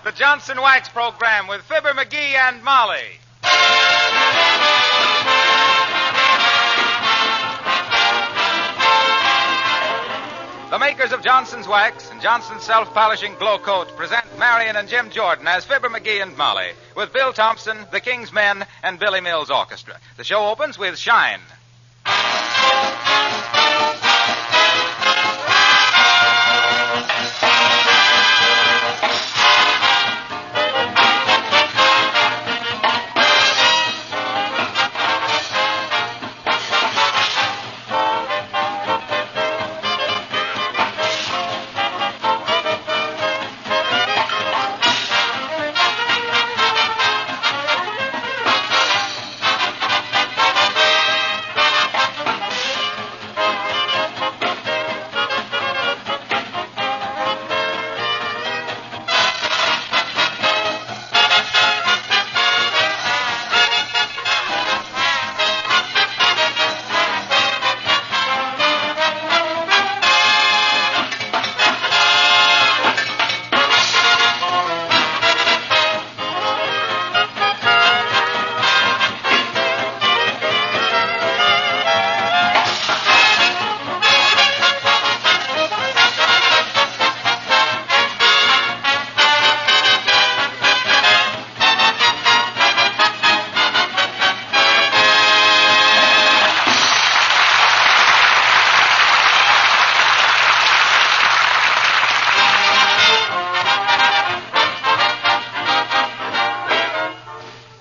the Johnson Wax Program with Fibber Mcgee and Molly. The makers of Johnson's Wax and Johnson's Self-Polishing Glow Coat present Marion and Jim Jordan as Fibber Mcgee and Molly with Bill Thompson, the King's Men, and Billy Mills Orchestra. The show opens with Shine.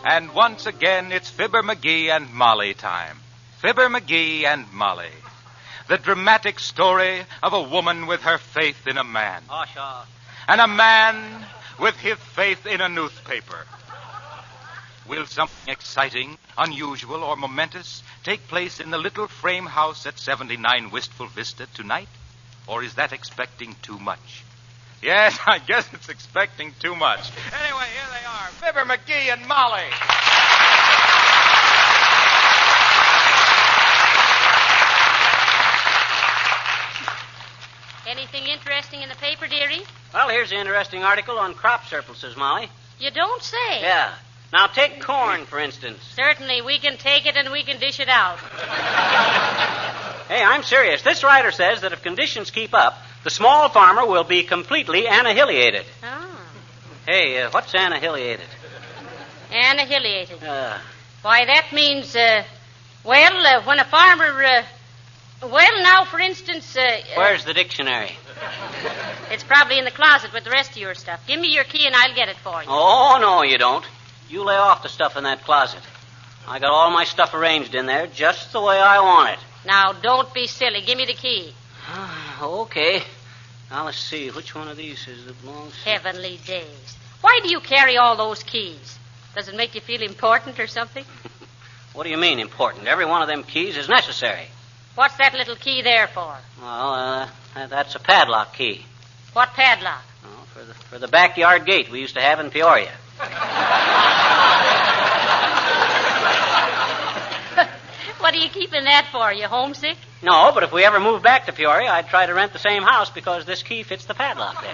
And once again, it's Fibber Mcgee and Molly time. Fibber Mcgee and Molly. The dramatic story of a woman with her faith in a man. Oh, sure. And a man with his faith in a newspaper. Will something exciting, unusual, or momentous take place in the little frame house at 79 Wistful Vista tonight? Or is that expecting too much? Yes, I guess it's expecting too much. Anyway, here they are, Fibber Mcgee and Molly. Anything interesting in the paper, dearie? Well, here's an interesting article on crop surpluses, Molly. You don't say. Yeah. Now, take corn, for instance. Certainly, we can take it and we can dish it out. Hey, I'm serious. This writer says that if conditions keep up, the small farmer will be completely annihilated. Oh. Hey, what's annihilated? Annihilated. Why, that means, when a farmer, now, for instance... Where's the dictionary? It's probably in the closet with the rest of your stuff. Give me your key and I'll get it for you. Oh, no, you don't. You lay off the stuff in that closet. I got all my stuff arranged in there just the way I want it. Now, don't be silly. Give me the key. Okay. Now, let's see. Which one of these is it belongs to? Heavenly days. Why do you carry all those keys? Does it make you feel important or something? What do you mean, important? Every one of them keys is necessary. What's that little key there for? Well, that's a padlock key. What padlock? Oh, for the backyard gate we used to have in Peoria. What are you keeping that for? You homesick? No, but if we ever moved back to Peoria, I'd try to rent the same house because this key fits the padlock there.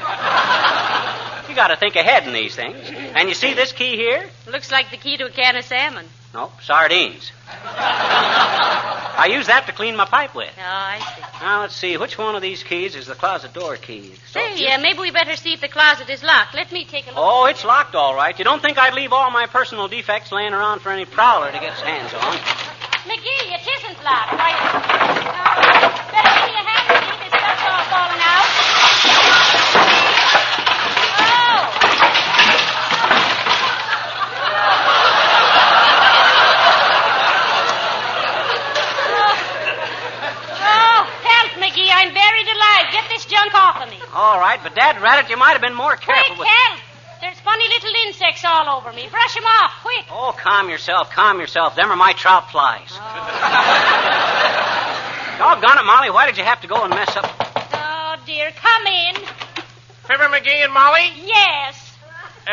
You got to think ahead in these things. And you see this key here? Looks like the key to a can of salmon. Nope, sardines. I use that to clean my pipe with. Oh, I see. Now, let's see. Which one of these keys is the closet door key? Say, maybe we better see if the closet is locked. Let me take a look. Oh, it's locked all right. You don't think I'd leave all my personal defects laying around for any prowler to get his hands on? McGee, it isn't locked. Why? Better give me a hand, McGee. This stuff's all falling out. McGee, I'm buried alive. Get this junk off of me. All right, but Dad Rabbit, you might have been more careful with... Help! There's funny little insects all over me. Brush them off, quick. Oh, calm yourself. Them are my trout flies. Oh. Doggone it, Molly. Why did you have to go and mess up? Oh, dear. Come in. Fibber Mcgee and Molly? Yes.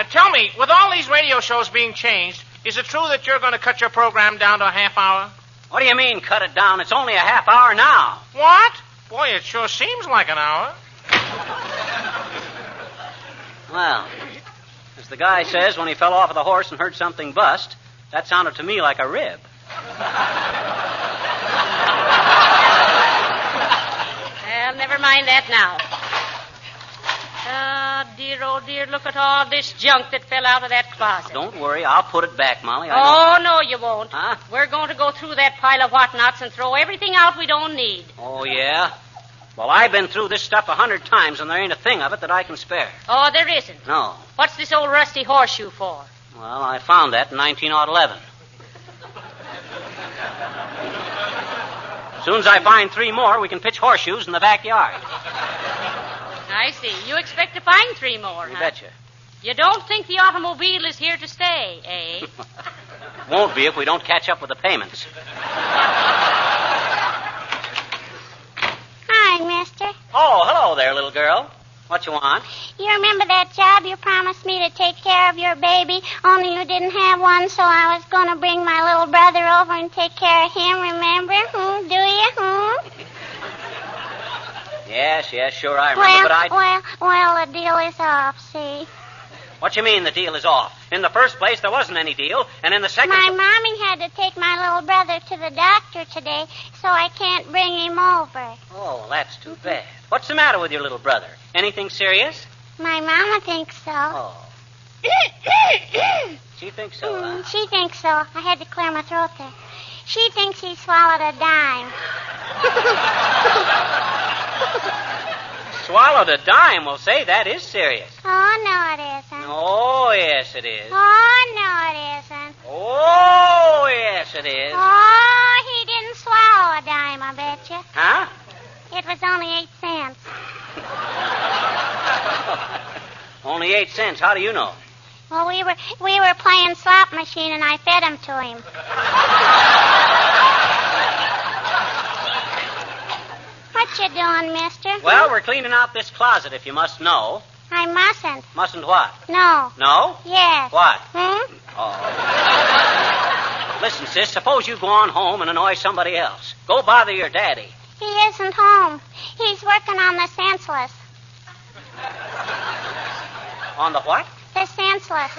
Tell me, with all these radio shows being changed, is it true that you're going to cut your program down to a half hour? What do you mean, cut it down? It's only a half hour now. What? Boy, it sure seems like an hour. Well, As the guy says when he fell off of the horse and heard something bust, that sounded to me like a rib. Well, never mind that now. Oh, dear, look at all this junk that fell out of that closet. Don't worry, I'll put it back, Molly. Oh, no, you won't. Huh? We're going to go through that pile of whatnots and throw everything out we don't need. Oh, yeah? Well, I've been through this stuff 100 times, and there ain't a thing of it that I can spare. Oh, there isn't. No. What's this old rusty horseshoe for? Well, I found that in 1911. As soon as I find 3 more, we can pitch horseshoes in the backyard. I see. You expect to find 3 more, You huh? betcha. You don't think the automobile is here to stay, eh? Won't be if we don't catch up with the payments. Hi, mister. Oh, hello there, little girl. What you want? You remember that job you promised me to take care of your baby, only you didn't have one, so I was going to bring my little brother over and take care of him, remember? Do you? Yes, sure, I remember, Well, the deal is off, see? What you mean the deal is off? In the first place, there wasn't any deal, and in the second... My mommy had to take my little brother to the doctor today, so I can't bring him over. Oh, well, that's too bad. What's the matter with your little brother? Anything serious? My mama thinks so. Oh. She thinks so, huh? She thinks so. I had to clear my throat there. She thinks he swallowed a dime. Swallowed a dime? Well, say, that is serious. Oh, no, it isn't. Oh, yes, it is. Oh, no, it isn't. Oh, yes, it is. Oh, he didn't swallow a dime, I bet you. Huh? It was only 8 cents. Only 8 cents. How do you know? Well, we were playing slot machine, and I fed him to him. What you doing, mister? Well, we're cleaning out this closet, if you must know. I mustn't. Mustn't what? No. No? Yes. What? Oh. Listen, sis, suppose you go on home and annoy somebody else. Go bother your daddy. He isn't home. He's working on the senseless. On the what? The senseless.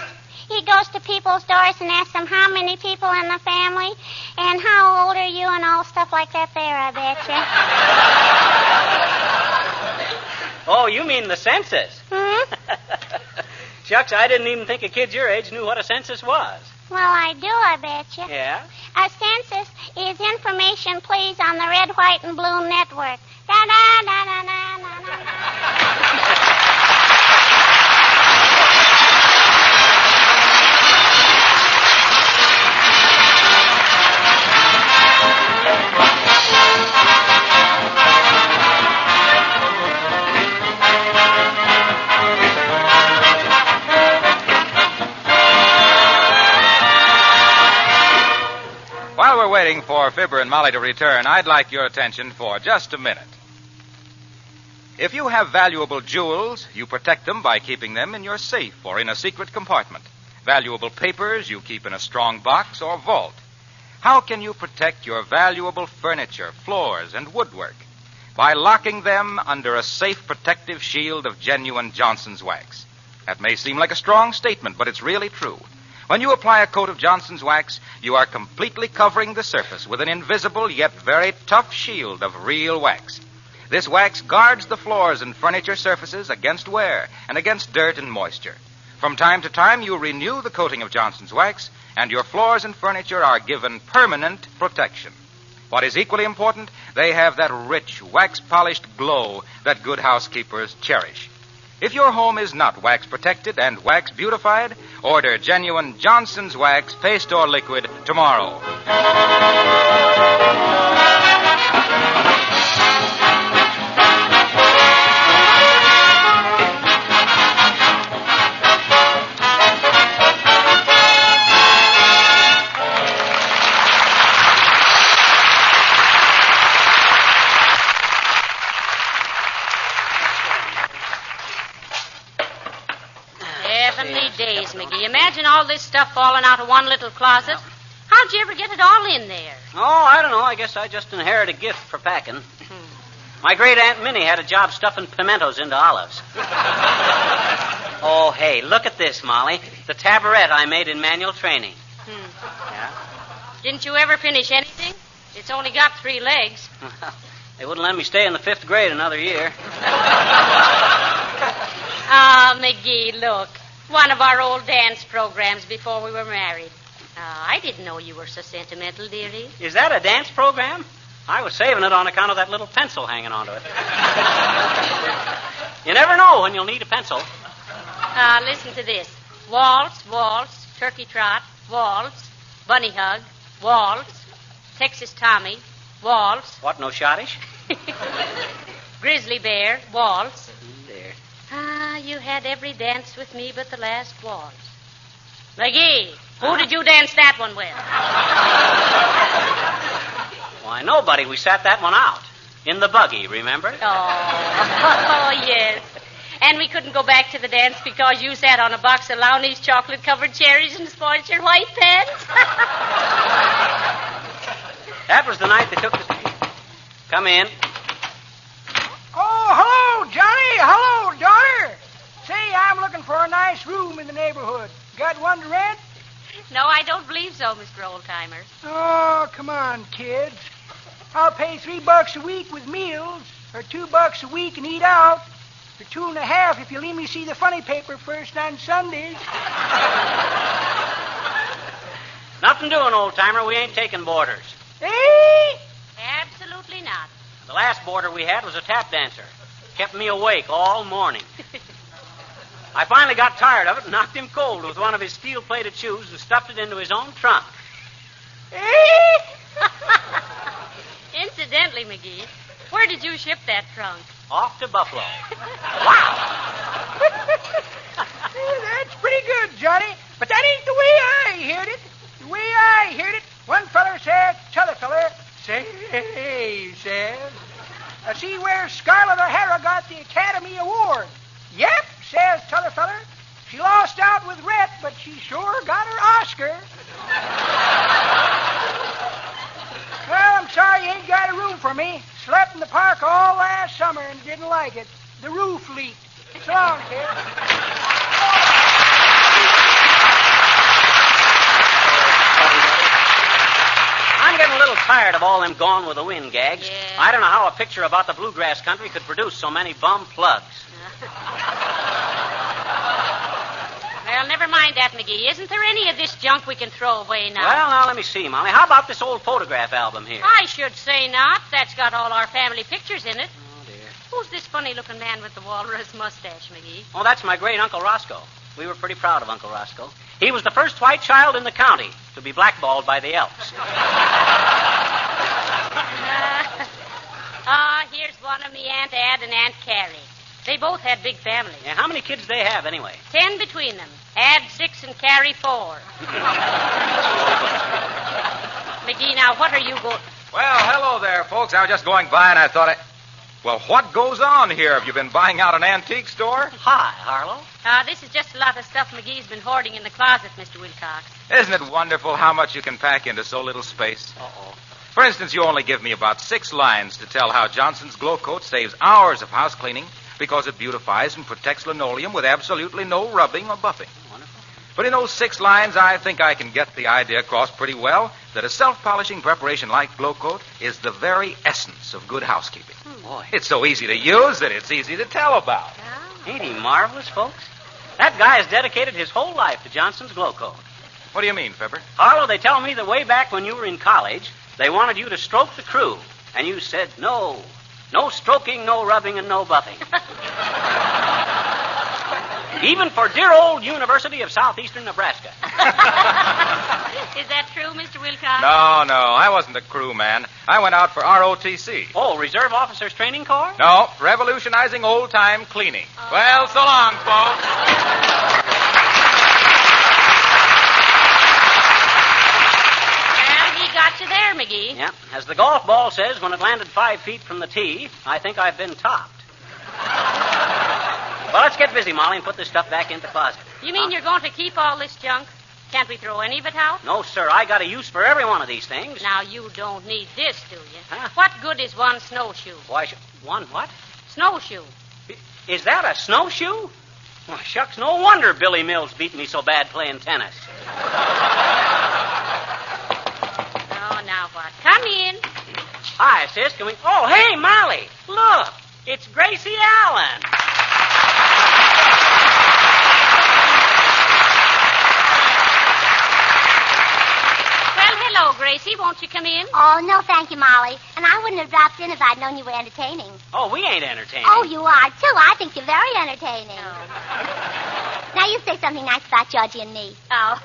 He goes to people's doors and asks them how many people in the family and how old are you and all stuff like that there, I bet you. Oh, you mean the census? Shucks, I didn't even think a kid your age knew what a census was. Well, I do, I bet you. Yeah? A census is information, please, on the red, white, and blue network. Da-da-da-da-da-da-da-da. While we're waiting for Fibber and Molly to return, I'd like your attention for just a minute. If you have valuable jewels, you protect them by keeping them in your safe or in a secret compartment. Valuable papers you keep in a strong box or vault. How can you protect your valuable furniture, floors, and woodwork? By locking them under a safe protective shield of genuine Johnson's wax. That may seem like a strong statement, but it's really true. When you apply a coat of Johnson's wax, you are completely covering the surface with an invisible yet very tough shield of real wax. This wax guards the floors and furniture surfaces against wear and against dirt and moisture. From time to time, you renew the coating of Johnson's wax, and your floors and furniture are given permanent protection. What is equally important, they have that rich, wax-polished glow that good housekeepers cherish. If your home is not wax protected and wax beautified, order genuine Johnson's Wax, paste or liquid, tomorrow. Heavenly days, McGee. Imagine all this stuff falling out of one little closet. How'd you ever get it all in there? Oh, I don't know. I guess I just inherited a gift for packing. My great Aunt Minnie had a job stuffing pimentos into olives. Oh, hey, look at this, Molly. The tabaret I made in manual training. Yeah? Didn't you ever finish anything? It's only got 3 legs. They wouldn't let me stay in the 5th grade another year. Ah, McGee, look. One of our old dance programs before we were married. I didn't know you were so sentimental, dearie. Is that a dance program? I was saving it on account of that little pencil hanging onto it. You never know when you'll need a pencil. Listen to this. Waltz, waltz, turkey trot, waltz, bunny hug, waltz, Texas Tommy, waltz. What, no schottish? Grizzly bear, waltz. There. You had every dance with me but the last waltz. McGee, who did you dance that one with? Why, nobody. We sat that one out. In the buggy, remember? Oh, yes. And we couldn't go back to the dance because you sat on a box of Lowney's chocolate-covered cherries and spoiled your white pants. That was the night they took us. Come in. Oh, hello, Johnny. Hello, daughter. Say, I'm looking for a nice room in the neighborhood. Got one to rent? No, I don't believe so, Mr. Oldtimer. Oh, come on, kids. I'll pay $3 a week with meals, or $2 a week and eat out, or $2.50 if you let me see the funny paper first on Sundays. Nothing doing, old-timer. We ain't taking boarders. Eh? Absolutely not. The last boarder we had was a tap dancer. Kept me awake all morning. I finally got tired of it and knocked him cold with one of his steel-plated shoes and stuffed it into his own trunk. Eh? Incidentally, McGee, where did you ship that trunk? Off to Buffalo. Wow! That's pretty good, Johnny. But that ain't the way I heard it. The way I heard it, one feller said, t'other feller, say, says, see where Scarlett O'Hara got the Academy Award. Yep, says t'other feller. She lost out with Rhett, but she sure got her Oscar. Well, I'm sorry you ain't got a room for me. Slept in the park all last summer and didn't like it. The roof leaked. So long, kid. I'm getting a little tired of all them Gone with the Wind gags. Yeah. I don't know how a picture about the bluegrass country could produce so many bum plugs. Well, never mind that, McGee. Isn't there any of this junk we can throw away now? Well, now, let me see, Molly. How about this old photograph album here? I should say not. That's got all our family pictures in it. Oh, dear. Who's this funny-looking man with the walrus mustache, McGee? Oh, that's my great Uncle Roscoe. We were pretty proud of Uncle Roscoe. He was the first white child in the county to be blackballed by the Elks. Here's one of me Aunt Ad and Aunt Carrie. They both had big families. Yeah, how many kids they have, anyway? 10 between them. Add 6 and carry 4. McGee, now, what are you going... Well, hello there, folks. I was just going by and I thought Well, what goes on here? Have you been buying out an antique store? Hi, Harlow. This is just a lot of stuff McGee's been hoarding in the closet, Mr. Wilcox. Isn't it wonderful how much you can pack into so little space? Uh-oh. For instance, you only give me about 6 lines to tell how Johnson's Glow Coat saves hours of house cleaning because it beautifies and protects linoleum with absolutely no rubbing or buffing. Wonderful. But in those 6 lines, I think I can get the idea across pretty well that a self-polishing preparation like Glow Coat is the very essence of good housekeeping. Boy. It's so easy to use that it's easy to tell about. Ain't he marvelous, folks? That guy has dedicated his whole life to Johnson's Glow Coat. What do you mean, Fibber? Harlow, they tell me that way back when you were in college, they wanted you to stroke the crew, and you said no. No stroking, no rubbing, and no buffing. Even for dear old University of Southeastern Nebraska. Is that true, Mr. Wilcox? No, I wasn't a crew man. I went out for ROTC. Oh, Reserve Officers Training Corps? No, revolutionizing old-time cleaning. Oh. Well, so long, folks. Well, he got you there, McGee. Yeah. As the golf ball says, when it landed 5 feet from the tee, I think I've been topped. Well, let's get busy, Molly, and put this stuff back in the closet. You mean you're going to keep all this junk? Can't we throw any of it out? No, sir. I got a use for every one of these things. Now, you don't need this, do you? Huh? What good is one snowshoe? Why, one what? Snowshoe. Is that a snowshoe? Well, shucks, no wonder Billy Mills beat me so bad playing tennis. Oh, now what? Come in. Hi, sis. Can we... Oh, hey, Molly. Look. It's Gracie Allen. Well, hello, Gracie. Won't you come in? Oh, no, thank you, Molly. And I wouldn't have dropped in if I'd known you were entertaining. Oh, we ain't entertaining. Oh, you are, too. I think you're very entertaining. Now, you say something nice about Georgie and me. Oh,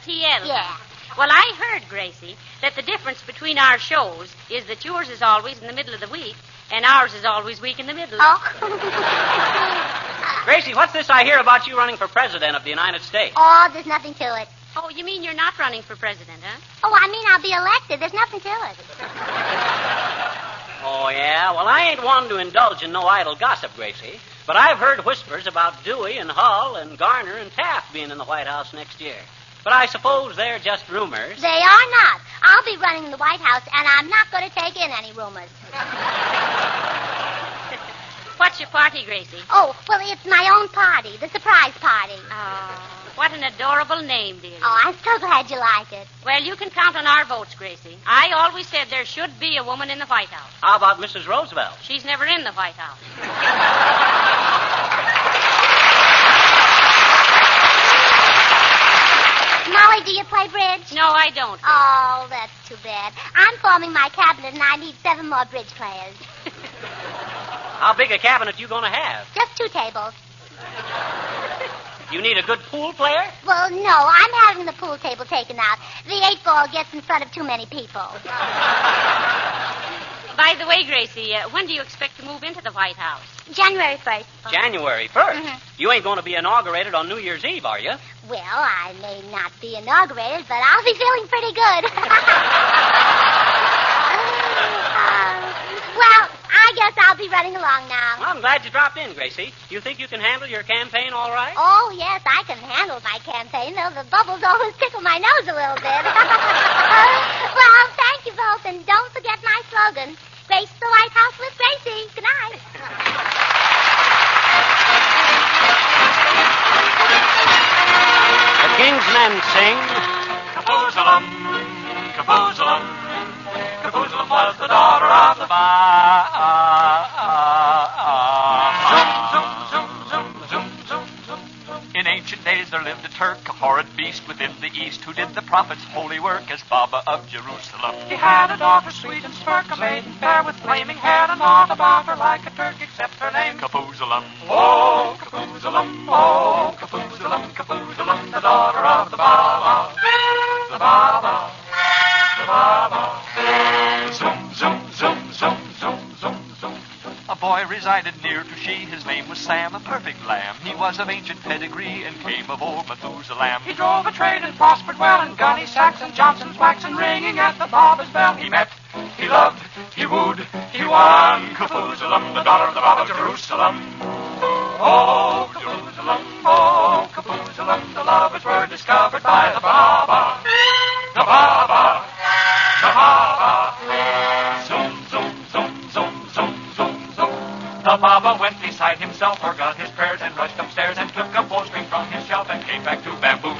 T.L. Yeah. Well, I heard, Gracie, that the difference between our shows is that yours is always in the middle of the week and ours is always week in the middle. Oh. Gracie, what's this I hear about you running for president of the United States? Oh, there's nothing to it. Oh, you mean you're not running for president, huh? Oh, I mean I'll be elected. There's nothing to it. Oh, yeah? Well, I ain't one to indulge in no idle gossip, Gracie. But I've heard whispers about Dewey and Hull and Garner and Taft being in the White House next year. But I suppose they're just rumors. They are not. I'll be running the White House, and I'm not going to take in any rumors. What's your party, Gracie? Oh, well, it's my own party, the surprise party. Oh, what an adorable name, dear. Oh, I'm so glad you like it. Well, you can count on our votes, Gracie. I always said there should be a woman in the White House. How about Mrs. Roosevelt? She's never in the White House. Molly, do you play bridge? No, I don't. Oh, that's too bad. I'm forming my cabinet, and I need 7 more bridge players. How big a cabinet you going to have? Just 2 tables. You need a good pool player? Well, no, I'm having the pool table taken out. The 8-ball gets in front of too many people. By the way, Gracie, when do you expect to move into the White House? January 1st. January 1st? Mhm. You ain't going to be inaugurated on New Year's Eve, are you? Well, I may not be inaugurated, but I'll be feeling pretty good. Well, I guess I'll be running along now. Well, I'm glad you dropped in, Gracie. You think you can handle your campaign all right? Oh, yes, I can handle my campaign, though the bubbles always tickle my nose a little bit. Well, thank you both, and don't forget my slogan, Grace the White House with Gracie. Good night. The King's Men sing... Kaboozalum, Kaboozalum, Kaboozalum was the daughter of the In ancient days there lived a Turk, a horrid beast within the East, who did the prophet's holy work as Baba of Jerusalem. He had a daughter sweet and smirk, a maiden fair with flaming hair, and all about her like a Turk except her name. Kaboozalum. Oh, Kaboozalum, oh, Kaboozalum, Kaboozalum, the daughter of the Baba. The Baba. The Baba. Zoom, zoom, zoom, zoom, zoom, zoom, zoom. A boy resided near to she, his name was Sam, a perfect lamb. He was of ancient pedigree and came of old Methuselah. He drove a trade and prospered well in gunny sacks and Johnson's wax, and ringing at the Baba's bell. He met, he loved, he wooed, he won. Kaboozalum, the daughter of the Baba of Jerusalem. Oh, Kaboozalum, oh, Kaboozalum, the lovers were discovered by the Baba. The Baba, the Baba. Zoom, zoom, zoom, zoom, zoom, zoom, zoom. The Baba went beside himself, forgot his prayers, and rushed upstairs and took a bowstring from his shelf and came back to bamboozle.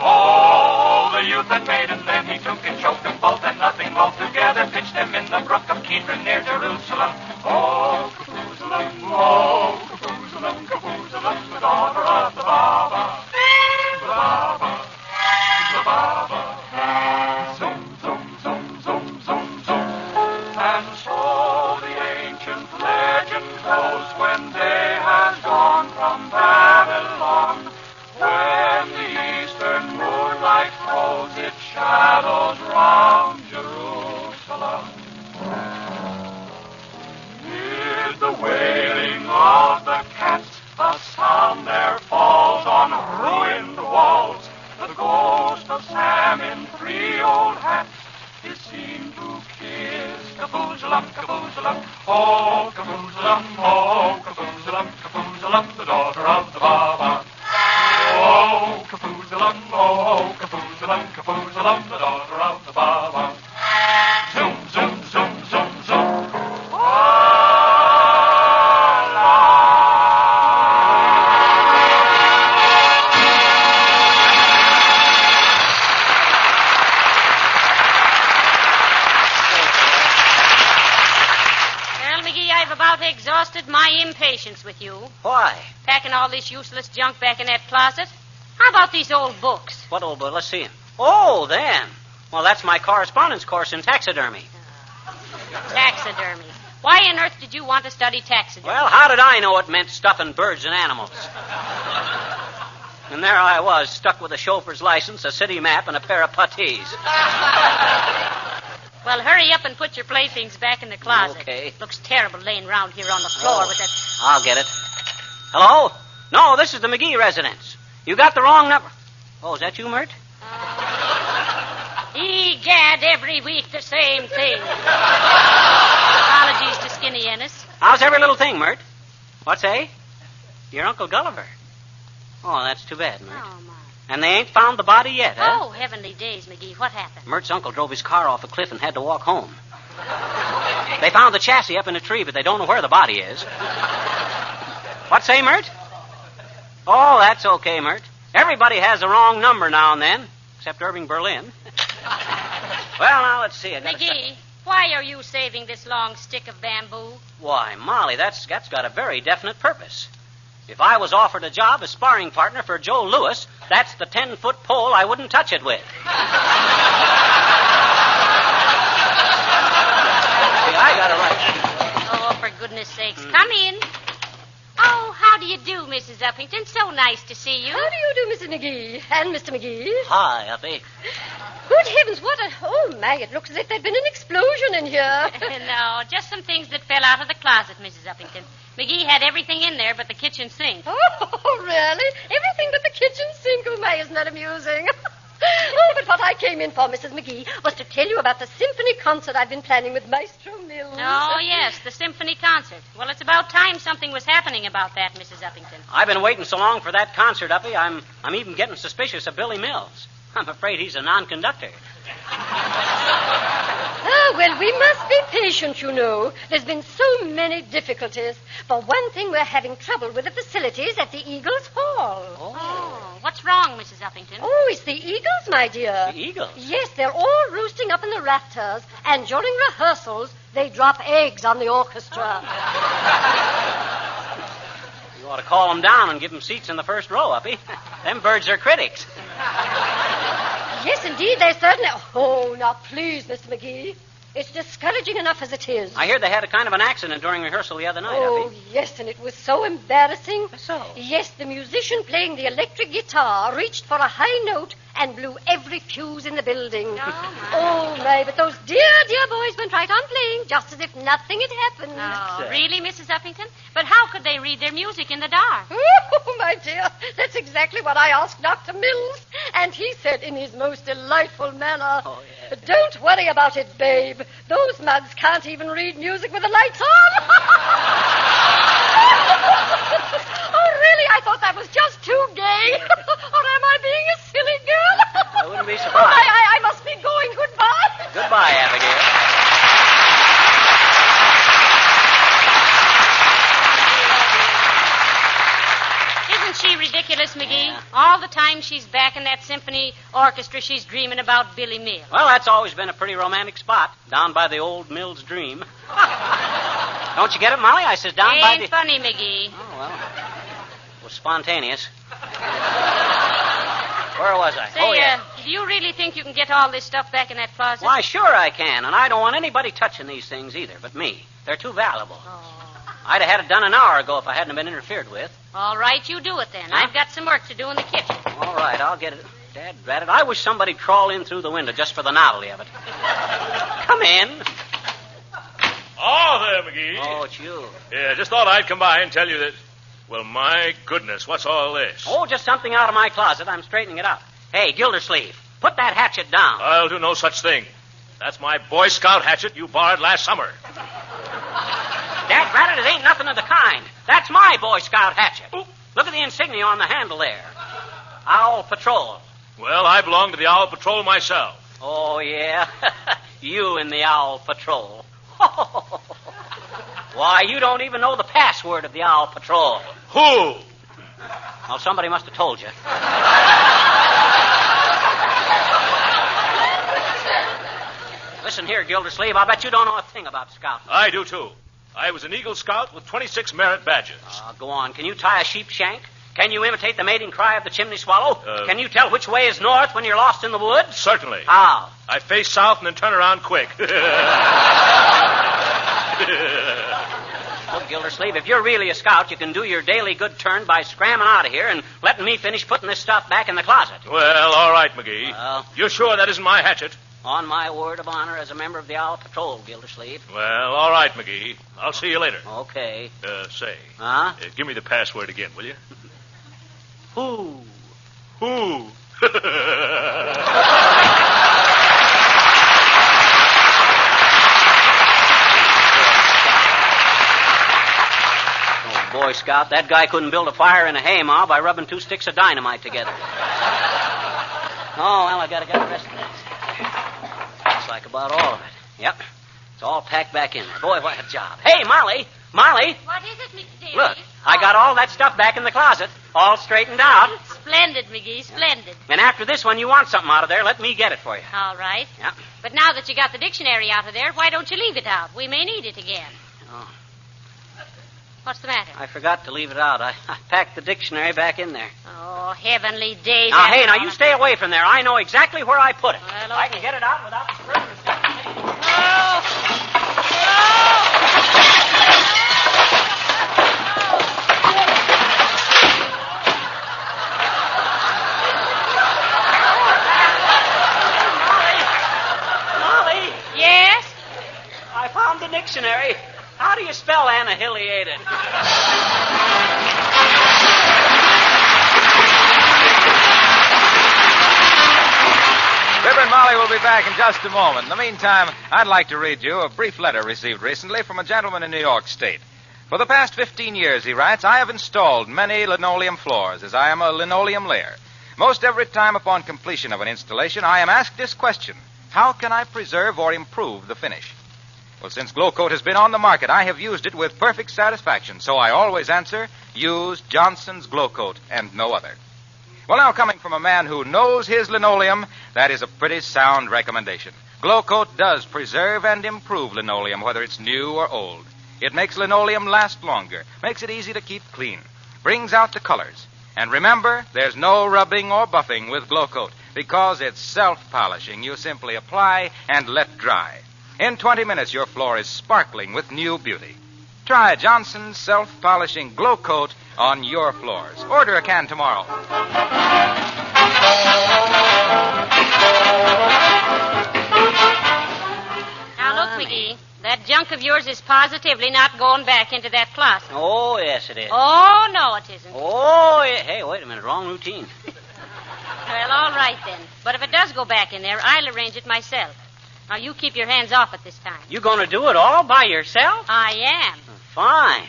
Oh, the youth and maiden then he took and choked them both, and nothing both together pitched them in the brook of Kidron near Jerusalem. Oh, Kaboozalum, oh, Kaboozalum, Kaboozalum, the daughter of the Baba. The Baba, the Baba. Zoom, zoom, zoom, zoom, zoom, zoom. And so the ancient legend goes, when day has gone from Babylon, when the eastern moonlight throws its shadows round Jerusalem, mid the wailing of the cats, a sound there falls on ruined walls. The ghost of Sam in 3 old hats is seen to kiss Kaboozalum, Kaboozalum, oh, Kaboozalum, oh, Kaboozalum, Kaboozalum, the daughter of the Baba. Oh, Kaboozalum, oh, Kaboozalum, Kaboozalum, the daughter of the Baba. Zoom, zoom, zoom, zoom, zoom. Oh, la. exhausted my impatience with you. Why? Packing all this useless junk back in that closet. How about these old books? What old book? Let's see him. Oh, them. Well, that's my correspondence course in taxidermy. Taxidermy. Why on earth did you want to study taxidermy? Well, how did I know it meant stuffing birds and animals? And there I was, stuck with a chauffeur's license, a city map, and a pair of puttees. Well, hurry up and put your playthings back in the closet. Okay. Looks terrible laying around here on the floor with that... I'll get it. Hello? No, this is the McGee residence. You got the wrong number. Oh, is that you, Mert? Egad, every week the same thing. Apologies to Skinny Ennis. How's every little thing, Mert? What's that? Your Uncle Gulliver. Oh, that's too bad, Mert. Oh, my. And they ain't found the body yet, huh? Oh, heavenly days, McGee. What happened? Mert's uncle drove his car off a cliff and had to walk home. They found the chassis up in a tree, but they don't know where the body is. What say, Mert? Oh, that's okay, Mert. Everybody has the wrong number now and then, except Irving Berlin. Well, now, let's see. McGee, why are you saving this long stick of bamboo? Why, Molly, that's got a very definite purpose. If I was offered a job as sparring partner for Joe Louis, that's the 10-foot pole I wouldn't touch it with. See, I got it right. Oh, for goodness sakes. Come in. Oh, how do you do, Mrs. Uppington? So nice to see you. How do you do, Mrs. McGee? And Mr. McGee? Hi, Uppy. Good heavens, what a... Oh, my, it looks as if there'd been an explosion in here. No, just some things that fell out of the closet, Mrs. Uppington. McGee had everything in there but the kitchen sink. Oh, really? Everything but the kitchen sink. Oh, my, isn't that amusing? Oh, but what I came in for, Mrs. McGee, was to tell you about the symphony concert I've been planning with Maestro Mills. Oh, yes, the symphony concert. Well, it's about time something was happening about that, Mrs. Uppington. I've been waiting so long for that concert, Uppy, I'm even getting suspicious of Billy Mills. I'm afraid he's a non-conductor. Ah, well, we must be patient, you know. There's been so many difficulties. For one thing, we're having trouble with the facilities at the Eagles Hall. Oh, what's wrong, Mrs. Uppington? Oh, it's the Eagles, my dear. The Eagles? Yes, they're all roosting up in the rafters, and during rehearsals, they drop eggs on the orchestra. You ought to call them down and give them seats in the first row, Uppy. Them birds are critics. Yes, indeed, they certainly... Oh, now, please, Mr. McGee. It's discouraging enough as it is. I hear they had a kind of an accident during rehearsal the other night, Oh, Uppy. yes, and it was so embarrassing. So? Yes, the musician playing the electric guitar reached for a high note and blew every fuse in the building. Oh, my, but those dear, dear boys went right on playing just as if nothing had happened. Oh, really, Mrs. Uppington? But how could they read their music in the dark? Oh, my dear, that's exactly what I asked Dr. Mills. And he said in his most delightful manner, Oh, yes. Don't worry about it, babe. Those mugs can't even read music with the lights on. Oh, really? I thought that was just too gay. Or am I being a silly girl? I wouldn't be surprised. Oh, I must be going. Goodbye. Goodbye, Abigail. Isn't she ridiculous, McGee? All the time she's back in that symphony orchestra, she's dreaming about Billy Mills. Well, that's always been a pretty romantic spot, down by the old Mills Dream. Don't you get it, Molly? I says down by Ain't the... funny, McGee. Oh, well. It was spontaneous. Where was I? Say, do you really think you can get all this stuff back in that closet? Why, sure I can, and I don't want anybody touching these things either, but me. They're too valuable. Oh. I'd have had it done an hour ago if I hadn't been interfered with. All right, you do it then. Huh? I've got some work to do in the kitchen. All right, I'll get it. Dad drat it. I wish somebody'd crawl in through the window just for the novelty of it. Come in. Oh, there, McGee. Oh, it's you. Yeah, just thought I'd come by and tell you that... Well, my goodness, what's all this? Oh, just something out of my closet. I'm straightening it out. Hey, Gildersleeve, put that hatchet down. I'll do no such thing. That's my Boy Scout hatchet you borrowed last summer. Dad drat it, it ain't nothing of the kind. That's my Boy Scout hatchet. Ooh. Look at the insignia on the handle there. Owl Patrol. Well, I belong to the Owl Patrol myself. Oh, yeah? You in the Owl Patrol. Why, you don't even know the password of the Owl Patrol. Who? Well, somebody must have told you. Listen here, Gildersleeve, I bet you don't know a thing about scouting. I do, too. I was an Eagle Scout with 26 merit badges. Go on. Can you tie a sheep shank? Can you imitate the mating cry of the chimney swallow? Can you tell which way is north when you're lost in the woods? Certainly. How? I face south and then turn around quick. Look, Gildersleeve, if you're really a scout, you can do your daily good turn by scramming out of here and letting me finish putting this stuff back in the closet. Well, all right, McGee. Well, You're sure that isn't my hatchet? on my word of honor as a member of the Owl Patrol, Gildersleeve. Well, all right, McGee. I'll see you later. Okay. Say. Huh? Give me the password again, will you? Who? Who? Oh, Boy Scout, that guy couldn't build a fire in a haymow by rubbing 2 sticks of dynamite together. Oh, well, I gotta get the rest of this. Looks like about all of it. Yep. It's all packed back in there. Boy, what a job. Hey, Molly! Molly! What is it, Mr. Daly? Look, I got all that stuff back in the closet, all straightened out. Splendid, McGee, splendid. And after this one, you want something out of there, let me get it for you. All right. Yep. But now that you got the dictionary out of there, why don't you leave it out? We may need it again. Oh, What's the matter? I forgot to leave it out. I packed the dictionary back in there. Oh, heavenly days. Now, hey, now you stay away from there. I know exactly where I put it. Well, I okay. can get it out without disturbing the stuff. Molly! Yes? I found the dictionary. How do you spell annihilated? Fibber and Molly will be back in just a moment. In the meantime, I'd like to read you a brief letter received recently from a gentleman in New York State. For the past 15 years, he writes, I have installed many linoleum floors, as I am a linoleum layer. Most every time upon completion of an installation, I am asked this question: how can I preserve or improve the finish? Well, since Glow Coat has been on the market, I have used it with perfect satisfaction, so I always answer, use Johnson's Glow Coat and no other. Well, now, coming from a man who knows his linoleum, that is a pretty sound recommendation. Glow Coat does preserve and improve linoleum, whether it's new or old. It makes linoleum last longer, makes it easy to keep clean, brings out the colors. And remember, there's no rubbing or buffing with Glow Coat, because it's self-polishing. You simply apply and let dry. In 20 minutes, your floor is sparkling with new beauty. Try Johnson's self-polishing Glow Coat on your floors. Order a can tomorrow. Now, look, McGee, that junk of yours is positively not going back into that closet. Oh, yes, it is. Oh, no, it isn't. Oh, yeah. Hey, wait a minute. Wrong routine. Well, all right, then. But if it does go back in there, I'll arrange it myself. Now, you keep your hands off it this time. You going to do it all by yourself? I am. Fine.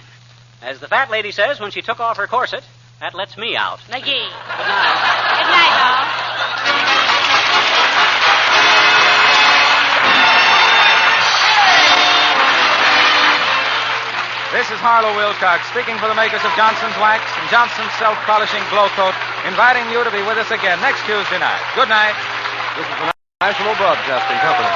As the fat lady says when she took off her corset, that lets me out. McGee. Good night. Good night, all. This is Harlow Wilcox speaking for the makers of Johnson's Wax and Johnson's Self-Polishing Glow Coat, inviting you to be with us again next Tuesday night. Good night. This is the National Broadcasting Company.